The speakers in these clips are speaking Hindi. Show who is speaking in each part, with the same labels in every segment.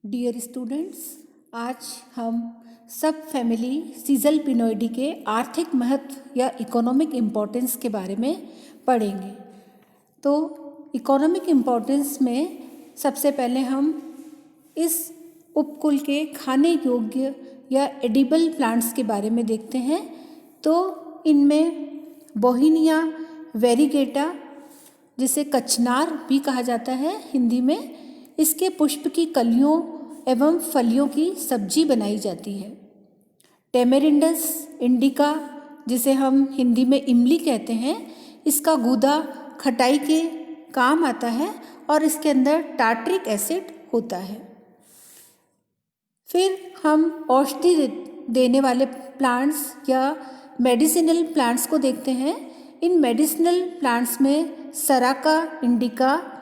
Speaker 1: डियर स्टूडेंट्स, आज हम सब फैमिली सीजल पिनोइडी के आर्थिक महत्व या इकोनॉमिक इम्पोर्टेंस के बारे में पढ़ेंगे। तो इकोनॉमिक इम्पोर्टेंस में सबसे पहले हम इस उपकुल के खाने योग्य या एडिबल प्लांट्स के बारे में देखते हैं। तो इनमें बोहिनिया वेरीगेटा, जिसे कचनार भी कहा जाता है हिंदी में, इसके पुष्प की कलियों एवं फलियों की सब्जी बनाई जाती है। टेमेरिंडस इंडिका, जिसे हम हिंदी में इमली कहते हैं, इसका गूदा खटाई के काम आता है और इसके अंदर टार्ट्रिक एसिड होता है। फिर हम औषधि देने वाले प्लांट्स या मेडिसिनल प्लांट्स को देखते हैं। इन मेडिसिनल प्लांट्स में सराका इंडिका,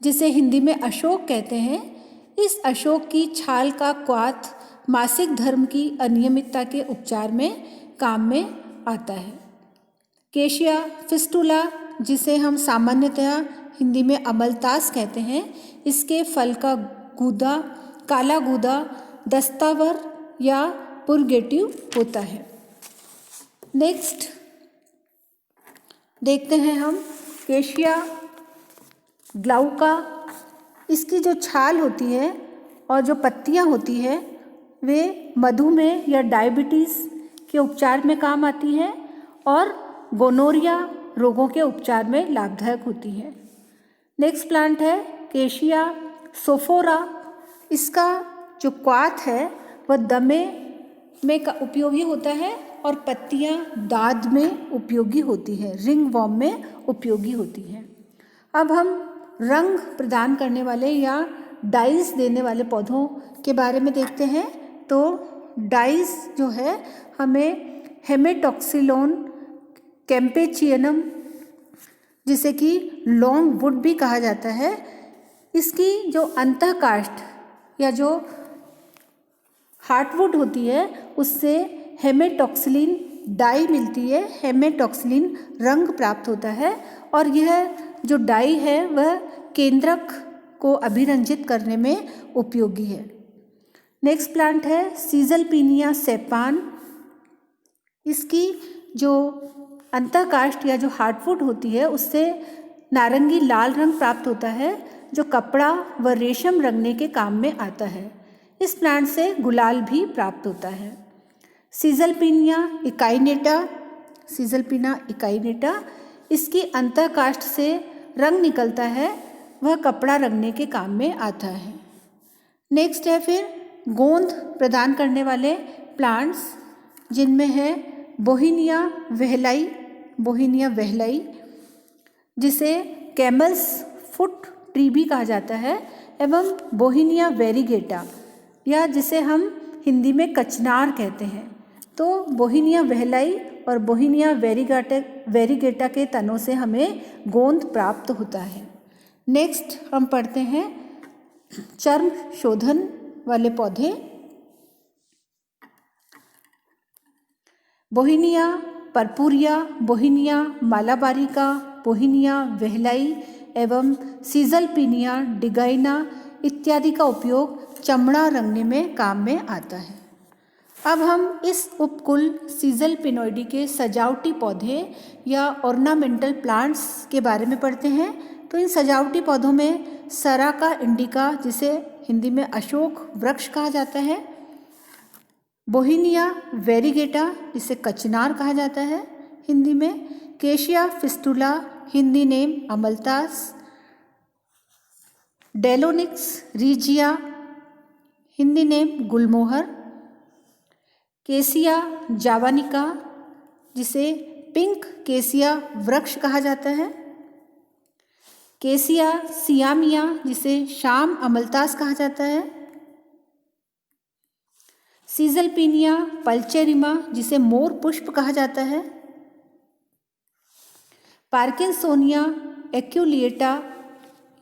Speaker 1: जिसे हिंदी में अशोक कहते हैं, इस अशोक की छाल का क्वाथ मासिक धर्म की अनियमितता के उपचार में काम में आता है। केशिया फिस्टुला, जिसे हम सामान्यतः हिंदी में अमलतास कहते हैं, इसके फल का गूदा काला गूदा दस्तावर या पुरगेटिव होता है। नेक्स्ट देखते हैं हम केशिया ग्लाउका। इसकी जो छाल होती है और जो पत्तियां होती है वे मधुमेह या डायबिटीज़ के उपचार में काम आती है और गोनोरिया रोगों के उपचार में लाभदायक होती है। नेक्स्ट प्लांट है केशिया सोफोरा। इसका जो क्वाथ है वह दमे में का उपयोगी होता है और पत्तियां दाद में उपयोगी होती है, रिंग वॉर्म में उपयोगी होती हैं। अब हम रंग प्रदान करने वाले या डाइज देने वाले पौधों के बारे में देखते हैं। तो डाइज जो है हमें हेमेटॉक्सिलोन कैम्पेचियनम, जिसे कि लॉन्ग वुड भी कहा जाता है, इसकी जो अंतःकाष्ठ या जो हार्टवुड होती है उससे हेमेटॉक्सिलिन डाई मिलती है, हेमेटॉक्सिलिन रंग प्राप्त होता है और यह जो डाई है वह केंद्रक को अभिरंजित करने में उपयोगी है। नेक्स्ट प्लांट है सीजलपिनिया सेपान। इसकी जो अंतःकाष्ठ या जो हार्टवुड होती है उससे नारंगी लाल रंग प्राप्त होता है, जो कपड़ा व रेशम रंगने के काम में आता है। इस प्लांट से गुलाल भी प्राप्त होता है। सीजलपिनिया इकाइनेटा, इसकी अंतःकाष्ठ से रंग निकलता है, वह कपड़ा रंगने के काम में आता है। नेक्स्ट है फिर गोंद प्रदान करने वाले प्लांट्स, जिनमें है बोहिनिया वहलाई, जिसे कैमल्स फुट ट्री भी कहा जाता है, एवं बोहिनिया वेरीगेटा, या जिसे हम हिंदी में कचनार कहते हैं। तो बोहिनिया वहलाई और बोहिनिया वेरीगेटा के तनों से हमें गोंद प्राप्त होता है। नेक्स्ट हम पढ़ते हैं चर्म शोधन वाले पौधे। बोहिनिया परपुरिया, बोहिनिया मालाबारिका, बोहिनिया वहलाई एवं सीजलपिनिया डिगाइना इत्यादि का उपयोग चमड़ा रंगने में काम में आता है। अब हम इस उपकुल सीजल पिनोइडी के सजावटी पौधे या ऑर्नामेंटल प्लांट्स के बारे में पढ़ते हैं। तो इन सजावटी पौधों में सराका इंडिका, जिसे हिंदी में अशोक वृक्ष कहा जाता है, बोहिनिया वेरीगेटा, जिसे कचनार कहा जाता है हिंदी में, केशिया फिस्टुला, हिंदी नेम अमलतास, डेलोनिक्स रीजिया, हिंदी नेम गुलमोहर, केसिया जावानिका, जिसे पिंक केसिया वृक्ष कहा जाता है, केसिया सियामिया, जिसे शाम अमलतास कहा जाता है, सीजलपिनिया पल्चेरिमा, जिसे मोर पुष्प कहा जाता है, पार्किंसोनिया एक्यूलिएटा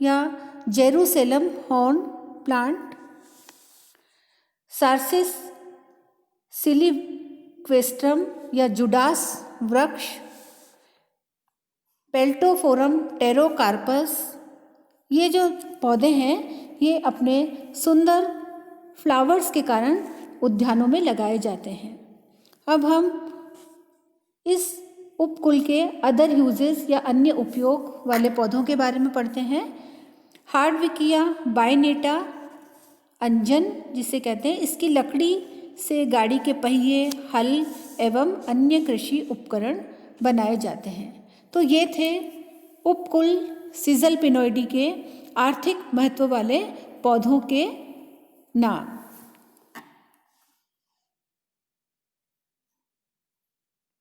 Speaker 1: या जेरूसेलम हॉर्न प्लांट, सार्सिस सिलिक्वेस्ट्रम या जुडास वृक्ष, पेल्टोफोरम टेरोकार्पस, ये जो पौधे हैं ये अपने सुंदर फ्लावर्स के कारण उद्यानों में लगाए जाते हैं। अब हम इस उपकुल के अदर यूजेस या अन्य उपयोग वाले पौधों के बारे में पढ़ते हैं। हार्डविकिया बाइनेटा अंजन जिसे कहते हैं, इसकी लकड़ी से गाड़ी के पहिए, हल एवं अन्य कृषि उपकरण बनाए जाते हैं। तो ये थे उपकुल सीज़ल पिनोइडी के आर्थिक महत्व वाले पौधों के नाम।